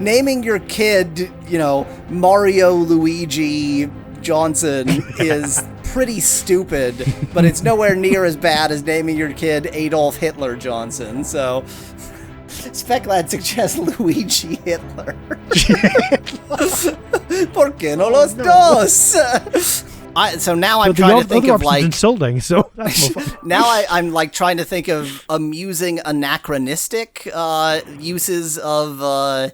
naming your kid, Mario Luigi Johnson is pretty stupid, but it's nowhere near as bad as naming your kid Adolf Hitler Johnson. So, Speclad suggests Luigi Hitler. ¿Por qué no los dos? So now I'm trying to think of insulting. So that's more fun. Now I'm like trying to think of amusing anachronistic uses of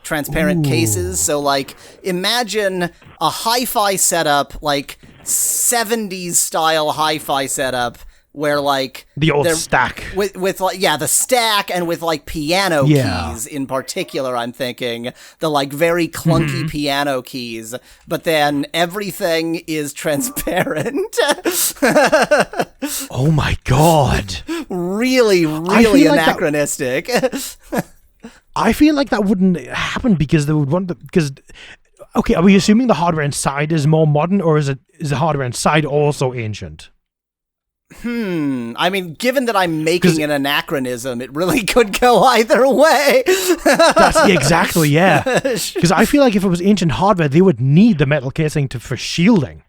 transparent cases. So like imagine a hi-fi setup, like 70s style hi-fi setup, where like the old stack with like the stack and with like piano keys in particular. I'm thinking the like very clunky piano keys, but then everything is transparent. Oh my god! Really anachronistic. I feel like that wouldn't happen because they would want okay, are we assuming the hardware inside is more modern, or is the hardware inside also ancient? I mean, given that I'm making an anachronism, it really could go either way. Exactly, yeah. Because I feel like if it was ancient hardware, they would need the metal casing for shielding.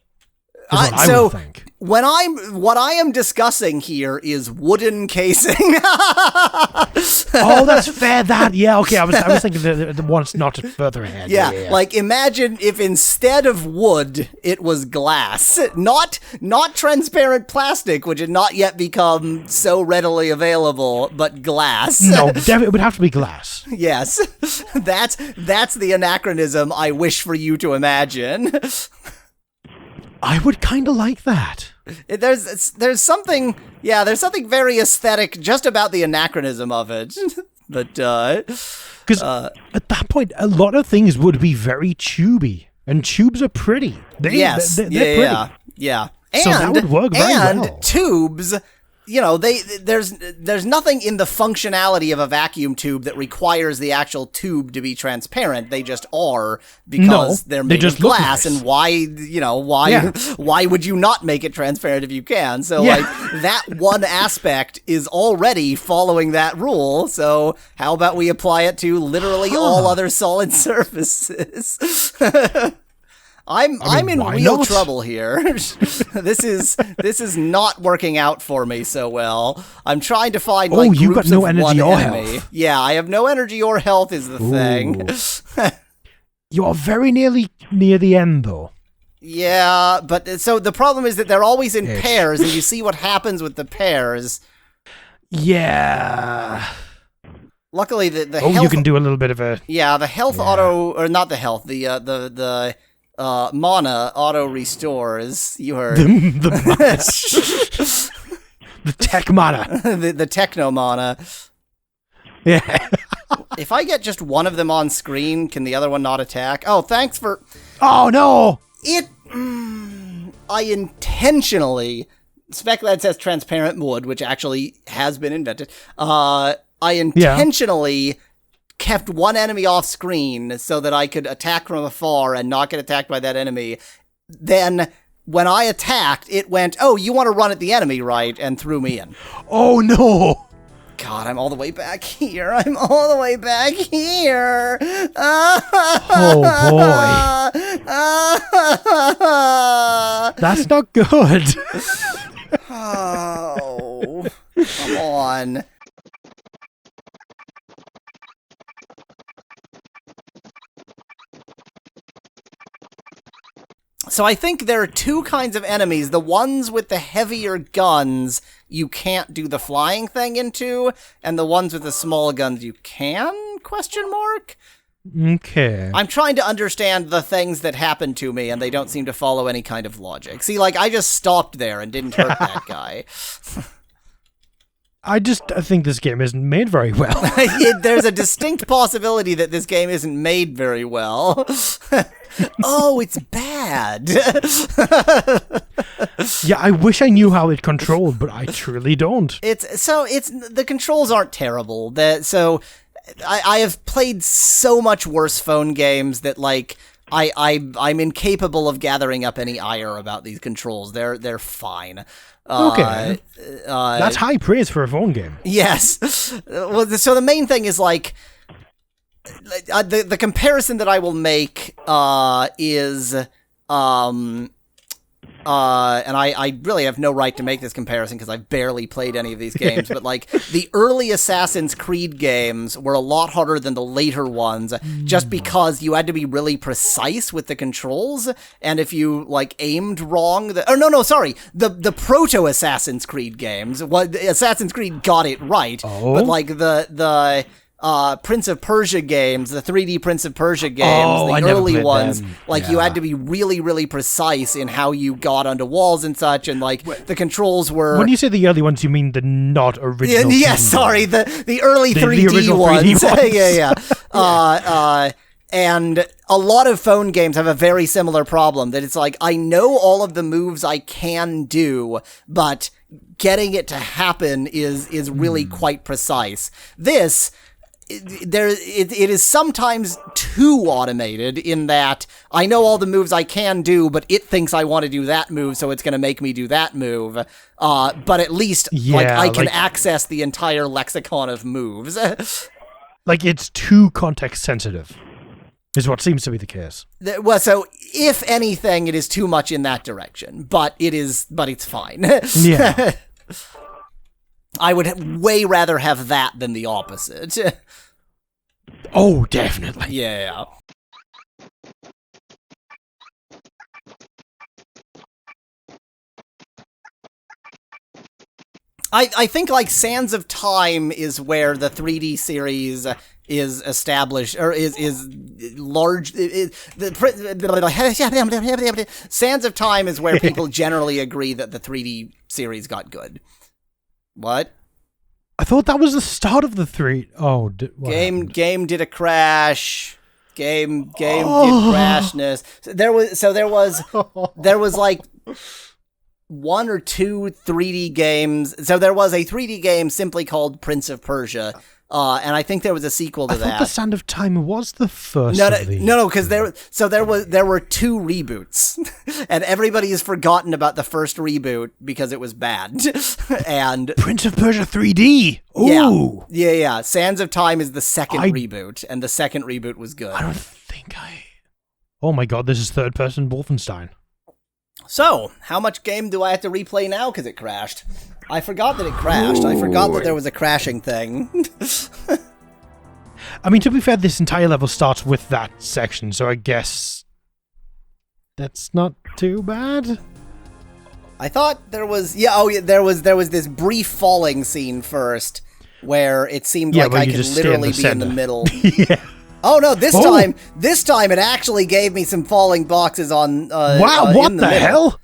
I would think. What I am discussing here is wooden casing. Oh, that's fair. Okay. I was thinking the one's not further ahead. Yeah, like imagine if instead of wood, it was glass, not transparent plastic, which had not yet become so readily available, but glass. No, it would have to be glass. Yes, that's the anachronism I wish for you to imagine. I would kind of like that. There's something very aesthetic just about the anachronism of it. But because at that point, a lot of things would be very tubey, and tubes are pretty. They're pretty. Yeah. So that would work very well. And tubes, there's nothing in the functionality of a vacuum tube that requires the actual tube to be transparent. They just are because they're made of glass. Nice. And why would you not make it transparent if you can? So like that one aspect is already following that rule. So how about we apply it to literally all other solid surfaces? I'm in real trouble here. This is not working out for me so well. I'm trying to find you got no energy or health. Yeah, I have no energy or health is the thing. You are very near the end though. Yeah, but so the problem is that they're always in pairs, and you see what happens with the pairs. Yeah. Luckily, the health, you can do a little bit of a the health auto, or not the health, the mana auto restores. You heard the tech mana, the techno mana. Yeah. If I get just one of them on screen, can the other one not attack? Oh, thanks for. Oh no! I intentionally. Speclad says transparent wood, which actually has been invented. I intentionally kept one enemy off screen so that I could attack from afar and not get attacked by that enemy. Then, when I attacked, it went, "Oh, you want to run at the enemy, right?" and threw me in. Oh no! God, I'm all the way back here. Oh boy. That's not good. Oh, come on. So I think there are two kinds of enemies. The ones with the heavier guns you can't do the flying thing into, and the ones with the small guns you can? ? Okay. I'm trying to understand the things that happen to me, and they don't seem to follow any kind of logic. See, like, I just stopped there and didn't hurt that guy. I think this game isn't made very well. There's a distinct possibility that this game isn't made very well. Oh, it's bad. Yeah, I wish I knew how it controlled, but I truly don't. The controls aren't terrible. I have played so much worse phone games that like I'm incapable of gathering up any ire about these controls. They're fine. Okay. That's high praise for a phone game. Yes. Well, so the main thing is like the comparison that I will make is and I really have no right to make this comparison because I've barely played any of these games, but like the early Assassin's Creed games were a lot harder than the later ones just because you had to be really precise with the controls, and if you like aimed wrong, the proto Assassin's Creed games, Assassin's Creed got it right, but like the Prince of Persia games, the 3D Prince of Persia games, the early ones, you had to be really, really precise in how you got onto walls and such, and like the controls were... When you say the early ones, you mean the not original? The early 3D ones. And a lot of phone games have a very similar problem, that it's like, I know all of the moves I can do, but getting it to happen is really quite precise. This... It is sometimes too automated in that I know all the moves I can do, but it thinks I want to do that move, so it's going to make me do that move. But at least I can access the entire lexicon of moves. Like it's too context sensitive, is what seems to be the case. Well, so if anything, it is too much in that direction, but it's fine. Yeah. I would way rather have that than the opposite. Oh, definitely. Yeah. I think like Sands of Time is where the 3D series is established, or is large. Sands of Time is where people generally agree that the 3D series got good. What? I thought that was the start of the three. Oh, game did a crash. Game did crashness. There was like one or two 3D games. So there was a 3D game simply called Prince of Persia. And I think there was a sequel to that. I thought the Sand of Time was the first. No, because there were two reboots, and everybody has forgotten about the first reboot because it was bad. And Prince of Persia 3D. Ooh, yeah. Sands of Time is the second reboot, and the second reboot was good. I don't think I. Oh my god, this is third-person Wolfenstein. So, how much game do I have to replay now because it crashed? I forgot that it crashed. I forgot that there was a crashing thing. I mean, to be fair, this entire level starts with that section, so I guess that's not too bad. I thought there was... there was this brief falling scene first, where it seemed like I could literally be in the middle. Yeah. Oh no! This time it actually gave me some falling boxes on. Wow! What the hell?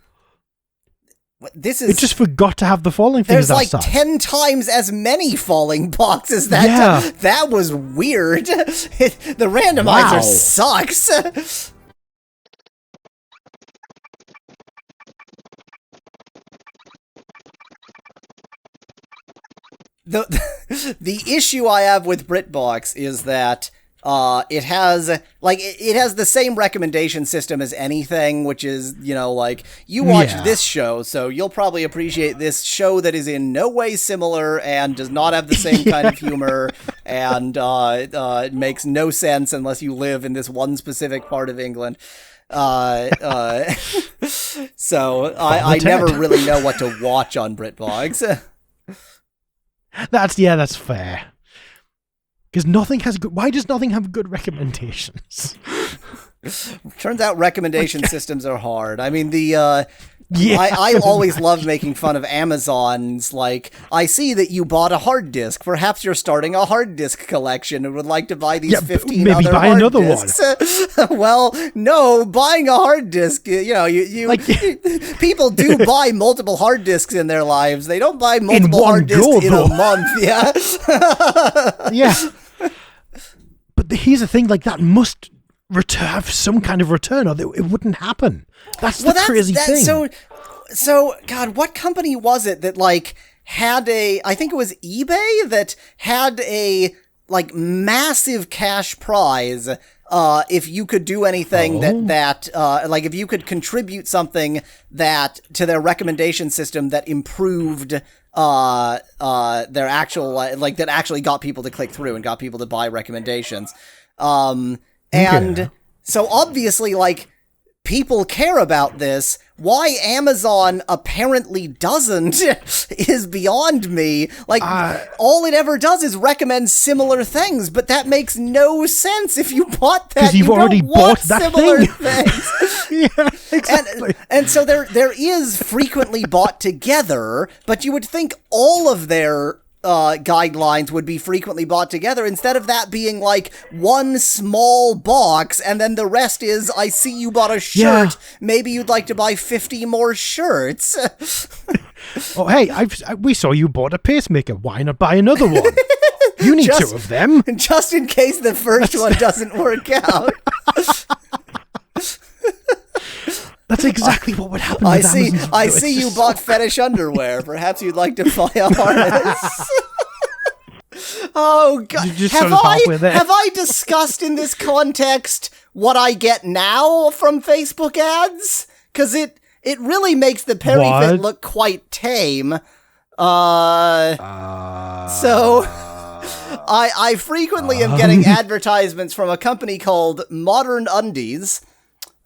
This is. It just forgot to have the falling things. There's like 10 times as many falling boxes. That was weird. The randomizer sucks. The issue I have with BritBox is that it has the same recommendation system as anything, which is, you watch this show, so you'll probably appreciate this show that is in no way similar and does not have the same kind of humor, and it makes no sense unless you live in this one specific part of England. So I never really know what to watch on BritBox. That's fair. Because nothing has good... Why does nothing have good recommendations? Turns out recommendation systems are hard. I mean, I always love making fun of Amazon's, like, I see that you bought a hard disk. Perhaps you're starting a hard disk collection and would like to buy these 15 maybe other buy hard another disks. Well, no, buying a hard disk, people do buy multiple hard disks in their lives. They don't buy multiple hard disks in a month, yeah? Yeah. But here's the thing, like, that must have some kind of return, or it wouldn't happen. That's the crazy thing. So, God, what company was it that, like, had I think it was eBay that had a, like, massive cash prize, if you could do anything like, if you could contribute something to their recommendation system that improved, their actual, that actually got people to click through and got people to buy recommendations. And so obviously, like, people care about this. Why Amazon apparently doesn't is beyond me. Like, all it ever does is recommend similar things, but that makes no sense. If you bought that, you've already bought that similar thing. things. Yeah, exactly. And so there is frequently bought together, but you would think all of their guidelines would be frequently bought together, instead of that being like one small box and then the rest is, I see you bought a shirt, maybe you'd like to buy 50 more shirts. Oh, hey, we saw you bought a pacemaker. Why not buy another one? You need two of them. Just in case the first one doesn't work out. That's exactly what would happen. I see you bought fetish underwear. Perhaps you'd like to buy a harness. Oh God! Have I discussed in this context what I get now from Facebook ads? Because it really makes the PeriFit look quite tame. So I frequently am getting advertisements from a company called Modern Undies.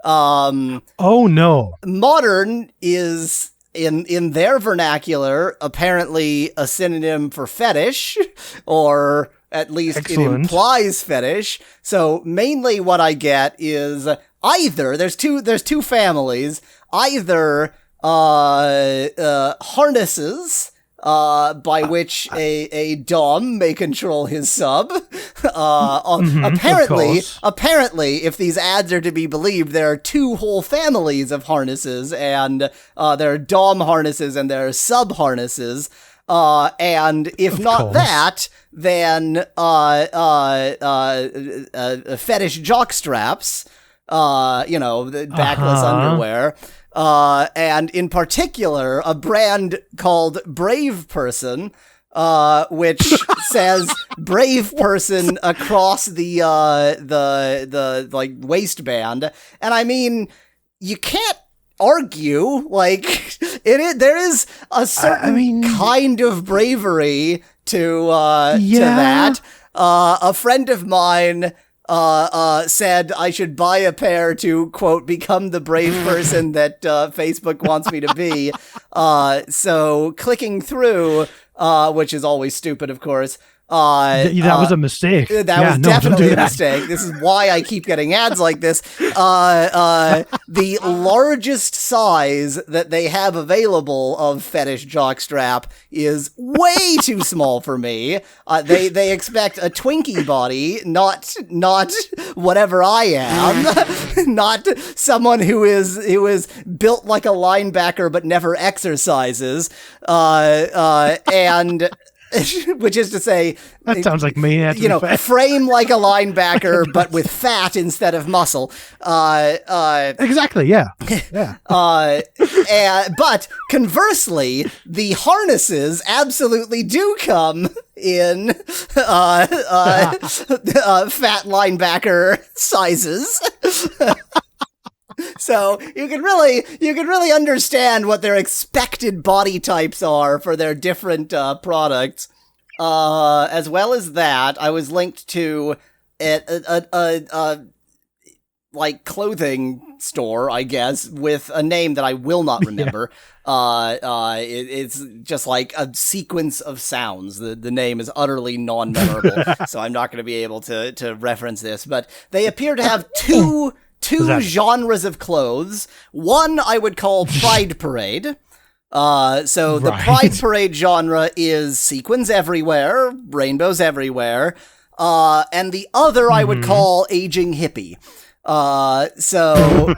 Oh no. Modern is in their vernacular apparently a synonym for fetish, or at least it implies fetish. So mainly what I get is either there's two families, either harnesses by which a dom may control his sub. Apparently, if these ads are to be believed, there are two whole families of harnesses, and there are dom harnesses and there are sub harnesses. And if not that, then fetish jock straps. The backless underwear. And in particular, a brand called Brave Person, which says brave person across the like waistband. And I mean, you can't argue, like, there is a certain kind of bravery to that. A friend of mine said I should buy a pair to, quote, become the brave person that Facebook wants me to be. So clicking through, which is always stupid, of course. That was a mistake. That was definitely a mistake. This is why I keep getting ads like this. The largest size that they have available of fetish jockstrap is way too small for me. They expect a Twinkie body, not whatever I am, not someone who is built like a linebacker but never exercises, and. Which is to say, that sounds like me. Frame like a linebacker, but with fat instead of muscle. Exactly. Yeah. But conversely, the harnesses absolutely do come in fat linebacker sizes. So you can really understand what their expected body types are for their different products. As well as that, I was linked to a like clothing store, I guess, with a name that I will not remember. It's just like a sequence of sounds. The name is utterly non-memorable, so I'm not going to be able to reference this. But they appear to have two genres of clothes. One I would call Pride Parade. So the Pride Parade genre is sequins everywhere, rainbows everywhere. And the other I would call Aging Hippie. So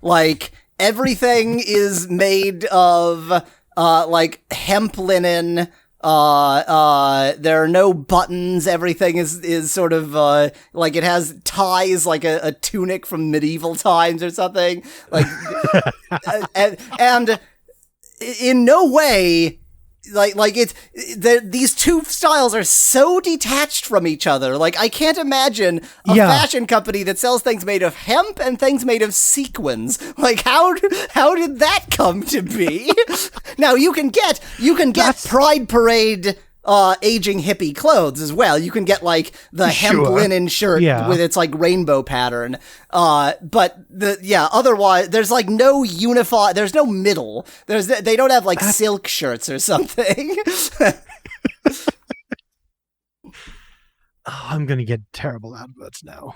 like everything is made of like hemp linen. There are no buttons. Everything is sort of, like it has ties, like a tunic from medieval times or something. Like, and in no way, like these two styles are so detached from each other. Like, I can't imagine a fashion company that sells things made of hemp and things made of sequins. Like, how did that come to be? Now you can get Pride Parade aging hippie clothes as well. You can get like the hemp linen shirt with its like rainbow pattern. But otherwise there's like no there's no middle. They don't have like silk shirts or something. Oh, I'm gonna get terrible adverts now.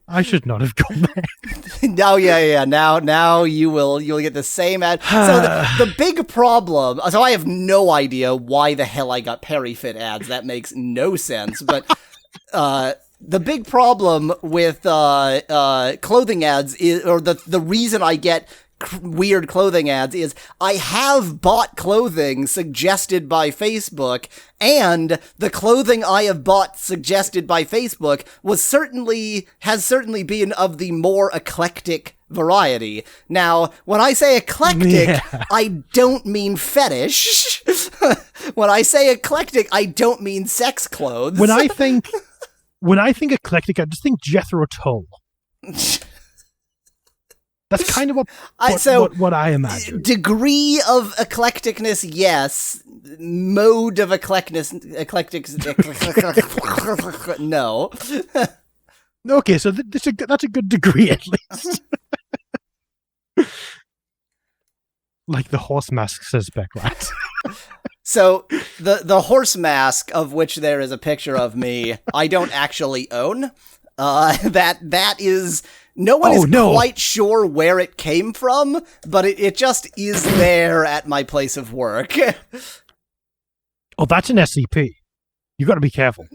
I should not have gone there. No, yeah. Now you'll get the same ad. So the big problem. So I have no idea why the hell I got PeriFit ads. That makes no sense. But the big problem with clothing ads is, or the reason I get weird clothing ads is I have bought clothing suggested by Facebook, and the clothing I have bought suggested by Facebook has certainly been of the more eclectic variety. Now, when I say eclectic, I don't mean fetish. When I say eclectic, I don't mean sex clothes. When I think eclectic, I just think Jethro Tull. That's kind of what I imagine. Degree of eclecticness, yes. Mode of eclectic, no. Okay, so that's a good degree at least. Like the horse mask, says Becklat. So the horse mask, of which there is a picture of me, I don't actually own. That is. No one is quite sure where it came from, but it just is there at my place of work. Oh, that's an SCP. You got to be careful.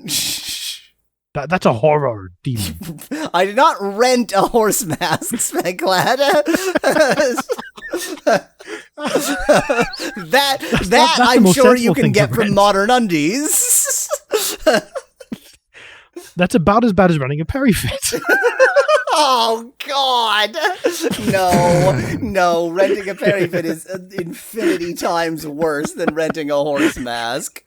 That's a horror demon. I did not rent a horse mask, Spanklad. that I'm sure you can get from Modern Undies. That's about as bad as running a PeriFit. Oh, God. No. Renting a PeriFit is infinity times worse than renting a horse mask.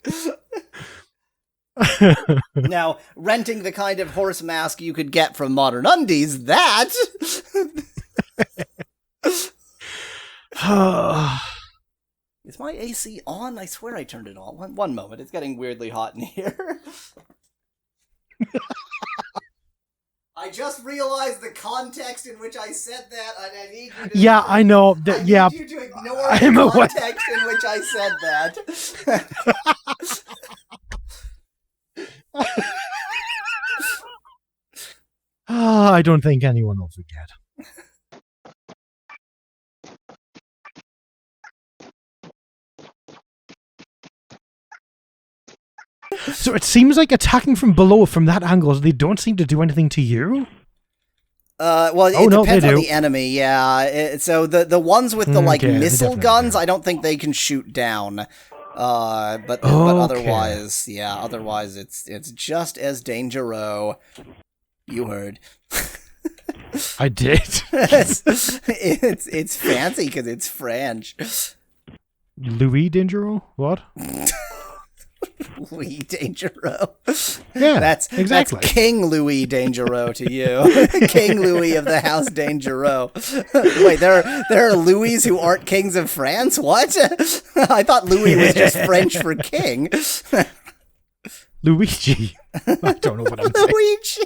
Now, renting the kind of horse mask you could get from Modern Undies, that... Is my AC on? I swear I turned it on. One moment. It's getting weirdly hot in here. I just realized the context in which I said that, and I need you to... Yeah, I know. I need you to ignore the context in which I said that. I don't think anyone will forget. So it seems like attacking from below from that angle, they don't seem to do anything to you? Well, it depends on the enemy, yeah. So the ones with the missile guns, I don't think they can shoot down. But otherwise, otherwise it's just as dangerous. You heard. I did. it's fancy because it's French. Louis Dangereux? What? Louis Dangereux. Yeah, that's King Louis Dangereux to you. King Louis of the House Dangereux. Wait, there are Louis who aren't kings of France? What? I thought Louis was just French for king. Luigi. I don't know what I'm saying. Luigi.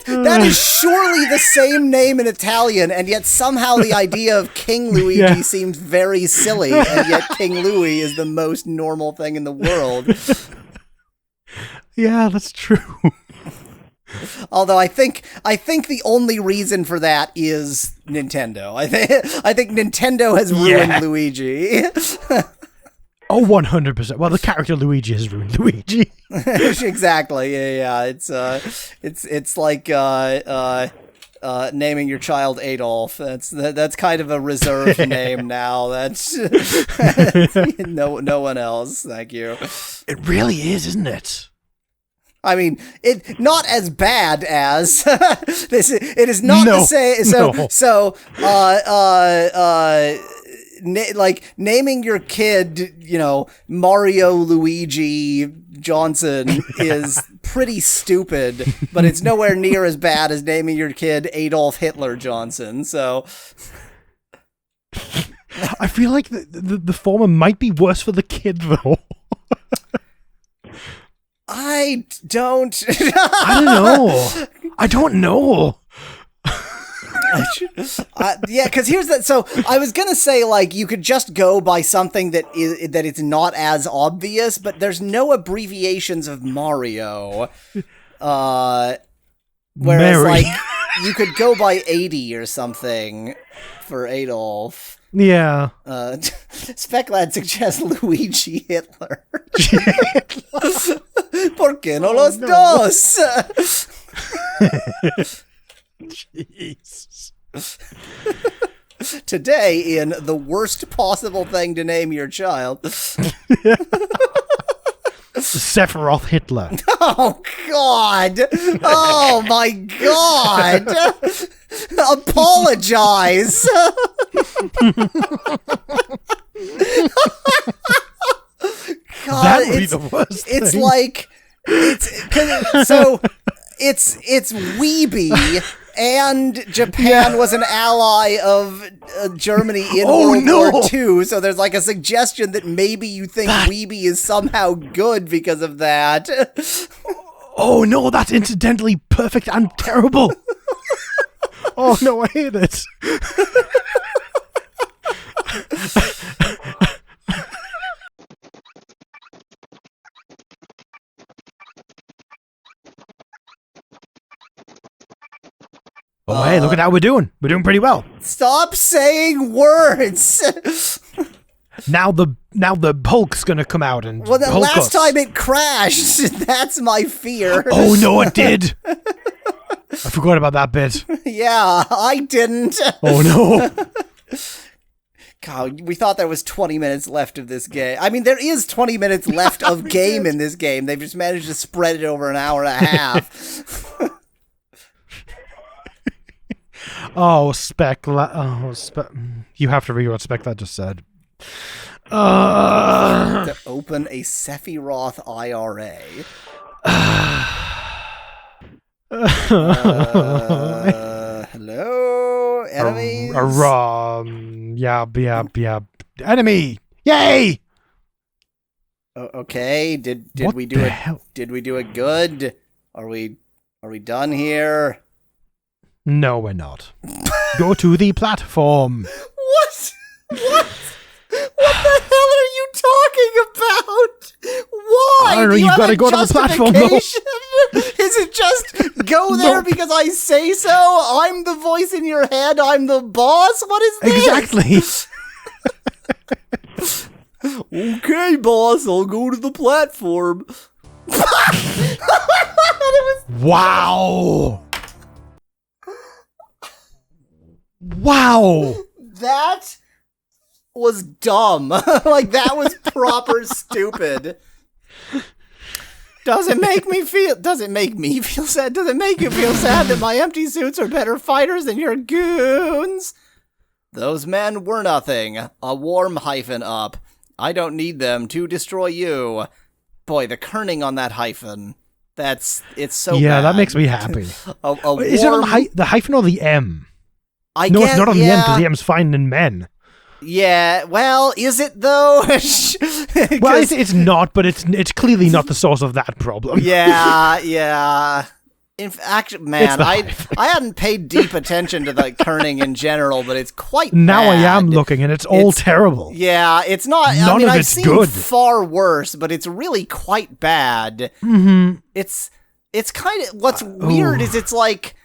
That is surely the same name in Italian, and yet somehow the idea of King Luigi seems very silly, and yet King Louis is the most normal thing in the world. Yeah, that's true. Although I think the only reason for that is Nintendo. I think Nintendo has ruined Luigi. Oh, 100%. Well, the character Luigi has ruined Luigi. Exactly. Yeah. It's like naming your child Adolf. That's kind of a reserved name now. That's no one else. Thank you. It really is, isn't it? I mean, it not as bad as this. It is not to say so. Like naming your kid, Mario Luigi Johnson is pretty stupid, but it's nowhere near as bad as naming your kid Adolf Hitler Johnson. So I feel like the former might be worse for the kid, though. I don't. I don't know. Yeah, because here's that. So I was gonna say, like, you could just go by something that it's not as obvious, but there's no abbreviations of Mario. Whereas, Mary. like, you could go by 80 or something for Adolf. Yeah. Speclad suggests Luigi Hitler. ¿Por qué no los dos? Jesus. Today, in the worst possible thing to name your child. Sephiroth Hitler. Oh, God. Oh, my God. Apologize. God, That would be the worst It's thing. like... It's Weeby, and Japan was an ally of Germany in World War II, so there's like a suggestion that maybe you think Weeby is somehow good because of that. Oh no, that's incidentally perfect and terrible. Oh no, I hate it. Oh, hey, look at how we're doing. We're doing pretty well. Stop saying words! Now the Hulk's gonna come out and Well, the Hulk last us. time it crashed, that's my fear. Oh no, it did. I forgot about that bit. Yeah, I didn't. Oh no. God, we thought there was 20 minutes left of this game. I mean, there is 20 minutes left of game in this game. They've just managed to spread it over an hour and a half. You have to read what Speclad just said. To open a Sephiroth IRA. Hello, enemies. Yeah. Enemy. Yay! Okay. Did What we do the it? hell? Did we do it good? Are we done here? No, we're not. Go to the platform. What? What? What the hell are you talking about? Why? I don't know, Do you you've have gotta a go to the platform, though. justification? Is it just go there Nope. because I say so? I'm the voice in your head. I'm the boss. What is this? Exactly. Okay, boss. I'll go to the platform. Wow. Wow. That was dumb. Like, that was proper stupid. Does it make me feel sad? Does it make you feel sad that my empty suits are better fighters than your goons? Those men were nothing. A warm hyphen up. I don't need them to destroy you. Boy, the kerning on that hyphen. It's so Yeah, bad. that makes me happy. Is it on the hyphen or the M? I No, guess, it's not on the M because yeah. the M's fine in men. Yeah, well, is it though? Well, it's not, but it's clearly not the source of that problem. Yeah. In fact, man, the I hyphen. hadn't paid deep attention to the kerning in general, but it's quite Now I am bad. looking, and it's all It's- terrible. Yeah, it's not. None I mean, of I've it's seen good. far worse, but it's really quite bad. Mm-hmm. It's kind of what's weird is it's like.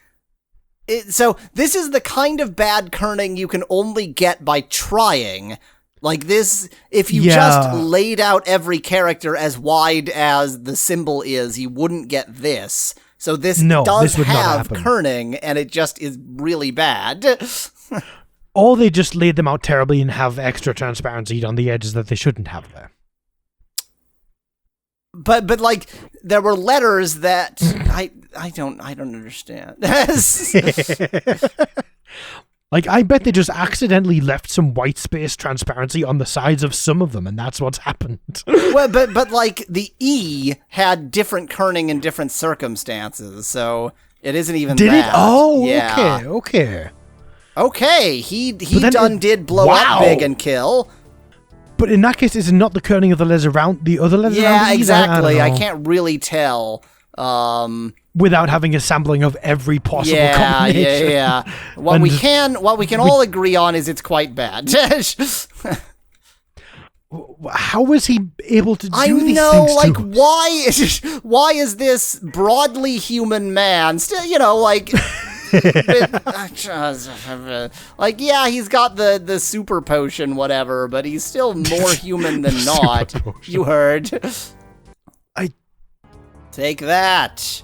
So this is the kind of bad kerning you can only get by trying. Like this, if you just laid out every character as wide as the symbol is, you wouldn't get this. So this does would not have happen. kerning, and it just is really bad. Or they just laid them out terribly and have extra transparency on the edges that they shouldn't have there. But like there were letters that I don't understand. Like, I bet they just accidentally left some white space transparency on the sides of some of them, and that's what's happened. Well, but like the E had different kerning in different circumstances, so it isn't even Did that. it? Oh, yeah. okay. Okay, he then did blow up big and kill. But in that case, is it not the kerning of the layers around the other layers around Yeah, these? exactly. I don't know. can't really tell. Without having a sampling of every possible combination. Yeah. What we can all agree on is it's quite bad. How was he able to do I these know, things like, to us? why is this broadly human man still, like, like, yeah, he's got the super potion, whatever, but he's still more human than not. You heard. Take that.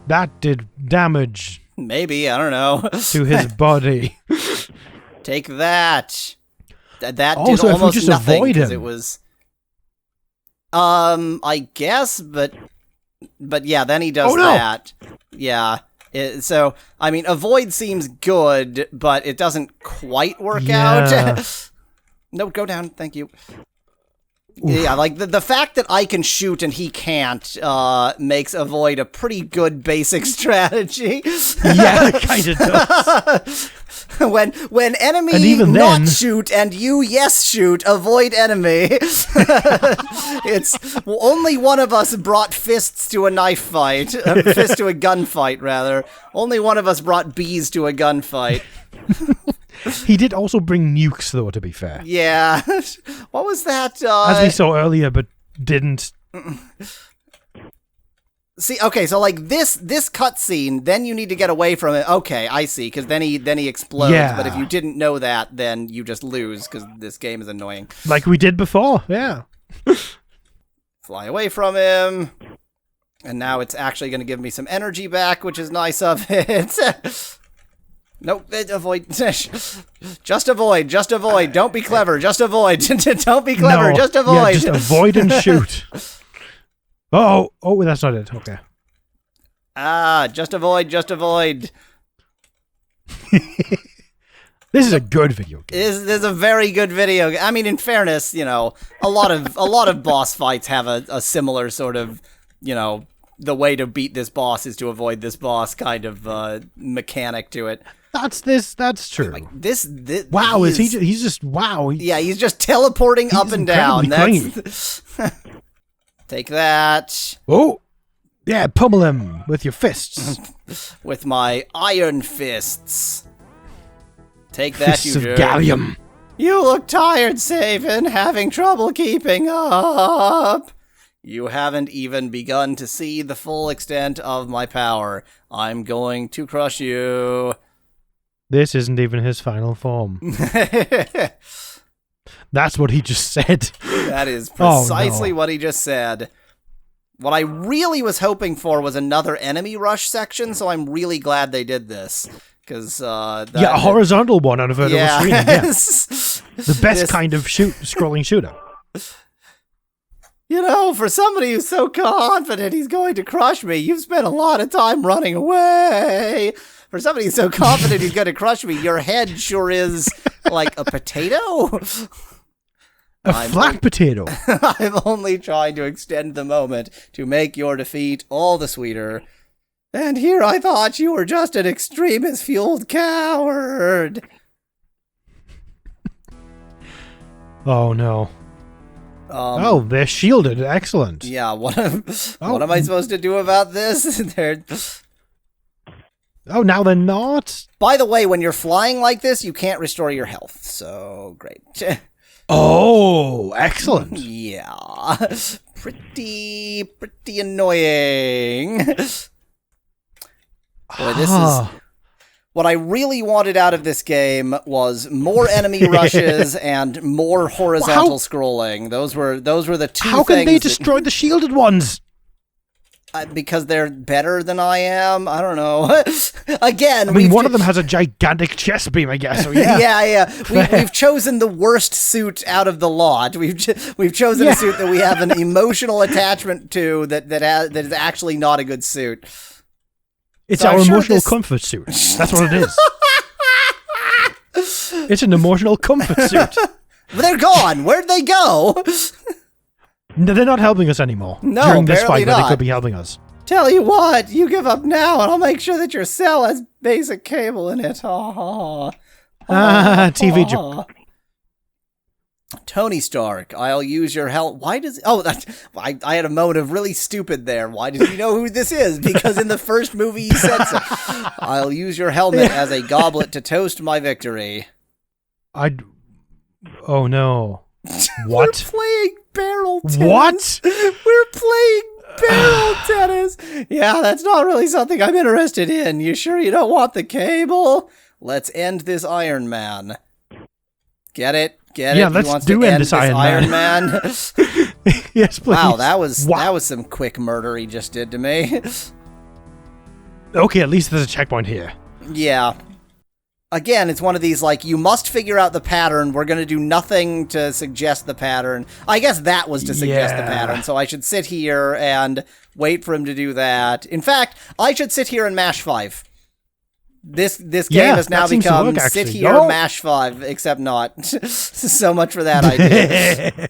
That did damage Maybe, I don't know. to his body. Take that. That Also, did if we almost just nothing avoid because him. it was. I guess, but yeah, then he does that. Yeah. So I mean, avoid seems good, but it doesn't quite work out. No, go down. Thank you. Oof. Yeah, like the fact that I can shoot and he can't makes avoid a pretty good basic strategy. Yeah, it kind of does. When enemy not shoot and you shoot, avoid enemy. It's only one of us brought fists to a knife fight, fist to a gunfight rather. Only one of us brought bees to a gunfight. He did also bring nukes, though, to be fair. Yeah. What was that? As we saw earlier, but didn't. See, okay, so like this cutscene, then you need to get away from it. Okay, I see, because then he explodes. Yeah. But if you didn't know that, then you just lose because this game is annoying. Like we did before, yeah. Fly away from him, and now it's actually going to give me some energy back, which is nice of it. Nope, avoid. Just avoid. Don't be clever. Just avoid. Don't be clever. Just avoid. Yeah, just avoid and shoot. Oh, that's not it. Okay. Just avoid. This is a good video game. This is a very good video. I mean, in fairness, a lot of boss fights have a similar sort of, the way to beat this boss is to avoid this boss kind of mechanic to it. That's true. Like this wow, he's just wow. Yeah, he's just teleporting up and down. Take that. Oh, yeah, pummel him with your fists. With my iron fists. Take that, Fists of gallium. You look tired, Saven, having trouble keeping up. You haven't even begun to see the full extent of my power. I'm going to crush you. This isn't even his final form. That's what he just said. That is precisely what he just said. What I really was hoping for was another enemy rush section, so I'm really glad they did this. Because a horizontal one on a vertical screen. Yeah. The best kind of scrolling shooter. For somebody who's so confident he's going to crush me, you've spent a lot of time running away. For somebody who's so confident he's going to crush me, your head sure is like a potato. A flat potato. I'm only trying to extend the moment to make your defeat all the sweeter. And here I thought you were just an extremist-fueled coward. Oh, no. They're shielded. Excellent. Yeah, what am I supposed to do about this? Now they're not? By the way, when you're flying like this, you can't restore your health, so great. Oh, excellent. Yeah. Pretty annoying. Boy, this is... What I really wanted out of this game was more enemy rushes and more horizontal scrolling. Those were the two things. How can they destroy the shielded ones? Because they're better than I am. I don't know. Again, one of them has a gigantic chest beam, I guess. So yeah. yeah. We've chosen the worst suit out of the lot. We've chosen a suit that we have an emotional attachment to that is actually not a good suit. It's our emotional comfort suit. That's what it is. It's an emotional comfort suit. But they're gone. Where'd they go? No, they're not helping us anymore. No, during this fight, not. they could be helping us. Tell you what, you give up now, and I'll make sure that your cell has basic cable in it. TV joke. Tony Stark, I'll use your help. Why does... Oh, I had a moment of really stupid there. Why does he know who this is? Because in the first movie he said so. I'll use your helmet as a goblet to toast my victory. Oh, no. What? We're playing barrel tennis. What? We're playing barrel tennis. Yeah, that's not really something I'm interested in. You sure you don't want the cable? Let's end this Iron Man. Get it? Yeah, let's do end this Iron Man. Yes, please. Wow, that was some quick murder he just did to me. Okay, at least there's a checkpoint here. Yeah. Again, it's one of these, like, you must figure out the pattern. We're going to do nothing to suggest the pattern. I guess that was to suggest the pattern, so I should sit here and wait for him to do that. In fact, I should sit here and mash 5. This game has now become sit here and mash 5, except not. So much for that idea.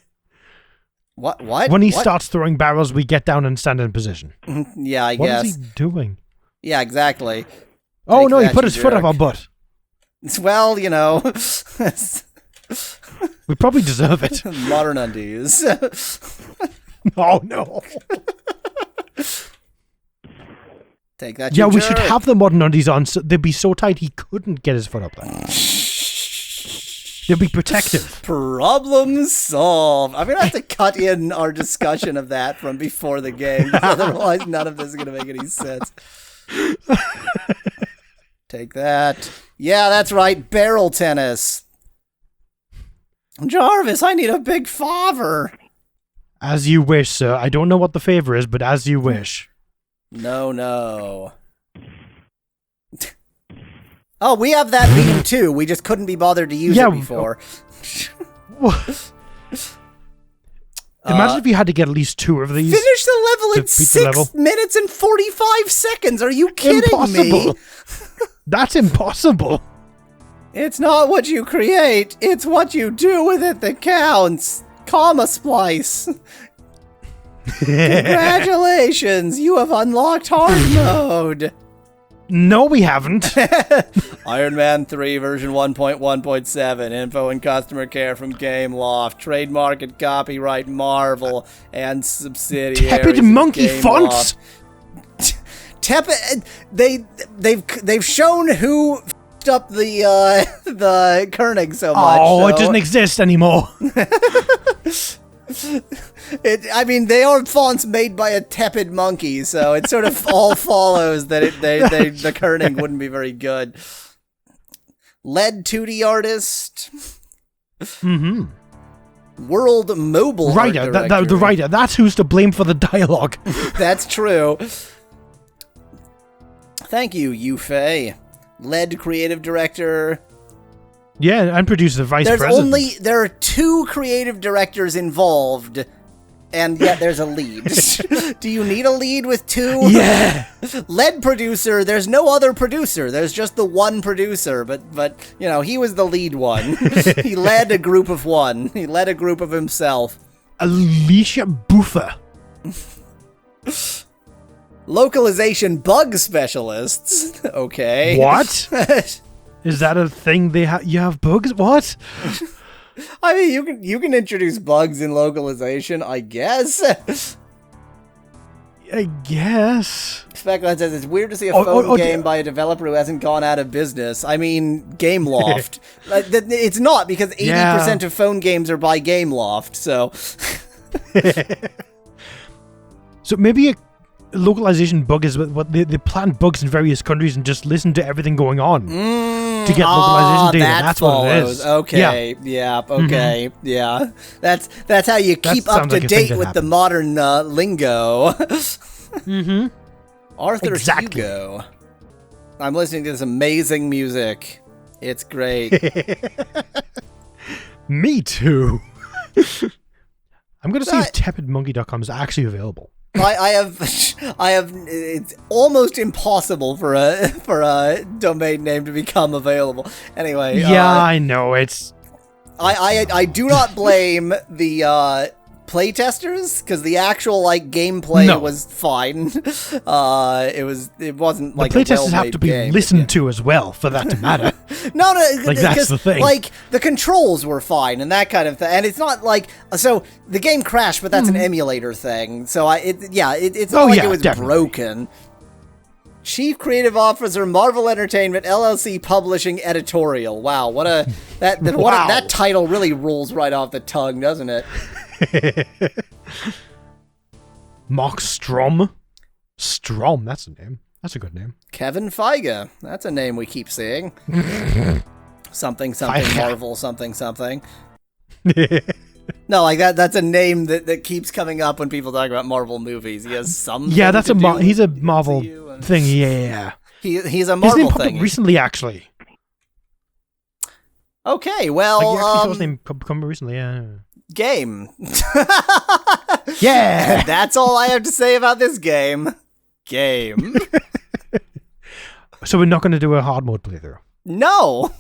What? When he starts throwing barrels, we get down and stand in position. Yeah, I guess. What is he doing? Yeah, exactly. Oh, no, he put his foot up our butt. Well, you know. We probably deserve it. Modern undies. Oh, no. Take that, yeah, we should have the modern undies on. So they'd be so tight he couldn't get his foot up there. They'd be protective. Problem solved. I'm going to have to cut in our discussion of that from before the game. Otherwise, none of this is going to make any sense. Take that. Yeah, that's right. Barrel tennis. Jarvis, I need a big favor. As you wish, sir. I don't know what the favor is, but as you wish. No. Oh, we have that beam too. We just couldn't be bothered to use it before. Imagine if you had to get at least 2 of these. Finish the level in 6 minutes and 45 seconds. Are you kidding me? That's impossible. It's not what you create. It's what you do with it that counts. Comma splice. Congratulations, you have unlocked hard mode. No, we haven't. Iron Man 3 version 1.1.7. Info and customer care from Gameloft. Trademark and copyright Marvel and subsidiaries. Tepid monkey fonts. Tepid. They've shown who f***ed up the kerning so much. Oh, it doesn't exist anymore. I mean, they are fonts made by a tepid monkey, so it sort of all follows that the kerning wouldn't be very good. LED 2D artist. Mm-hmm. World mobile writer. The writer. That's who's to blame for the dialogue. That's true. Thank you, Yufei. LED creative director. Yeah, and producer, vice president. There are 2 creative directors involved, and yet there's a lead. Do you need a lead with 2? Yeah. Lead producer, there's no other producer. There's just the one producer, but you know, he was the lead one. He led a group of 1. He led a group of himself. Alicia Buffer. Localization bug specialists. Okay. What? Is that a thing you have bugs? What? I mean, you can introduce bugs in localization, I guess. I guess. Speculate says it's weird to see a phone game by a developer who hasn't gone out of business. I mean, Gameloft. It's not, because 80% of phone games are by Gameloft, so... So maybe a localization bug is what they plant bugs in various countries and just listen to everything going on to get localization data. That's what it is. Okay, yeah, okay, yeah. That's how you keep up to date with the modern lingo. Arthur Hugo. I'm listening to this amazing music. It's great. Me too. I'm going to see if tepidmonkey.com is actually available. I have. It's almost impossible for a domain name to become available. Anyway. Yeah, I know it's. I do not blame the playtesters, because the actual gameplay No. was fine. It wasn't The like playtesters a have to be game, listened to as well for that to matter. No, that's the thing. The controls were fine and that kind of thing, and it's not so the game crashed, but that's an emulator thing. So it's not it was definitely broken. Chief Creative Officer, Marvel Entertainment LLC Publishing Editorial. Wow, that title really rolls right off the tongue, doesn't it? Mark Strom. Strom, that's a name. That's a good name. Kevin Feige. That's a name we keep seeing. something Feige. Marvel something. No, that's a name that keeps coming up when people talk about Marvel movies. He has some. Yeah, that's he's a Marvel thing. Yeah. He's a His Marvel name popped thing. up recently, actually. Okay, well, He actually saw his name come recently. Yeah. Game. Yeah. That's all I have to say about this game. Game. So we're not going to do a hard mode playthrough. No.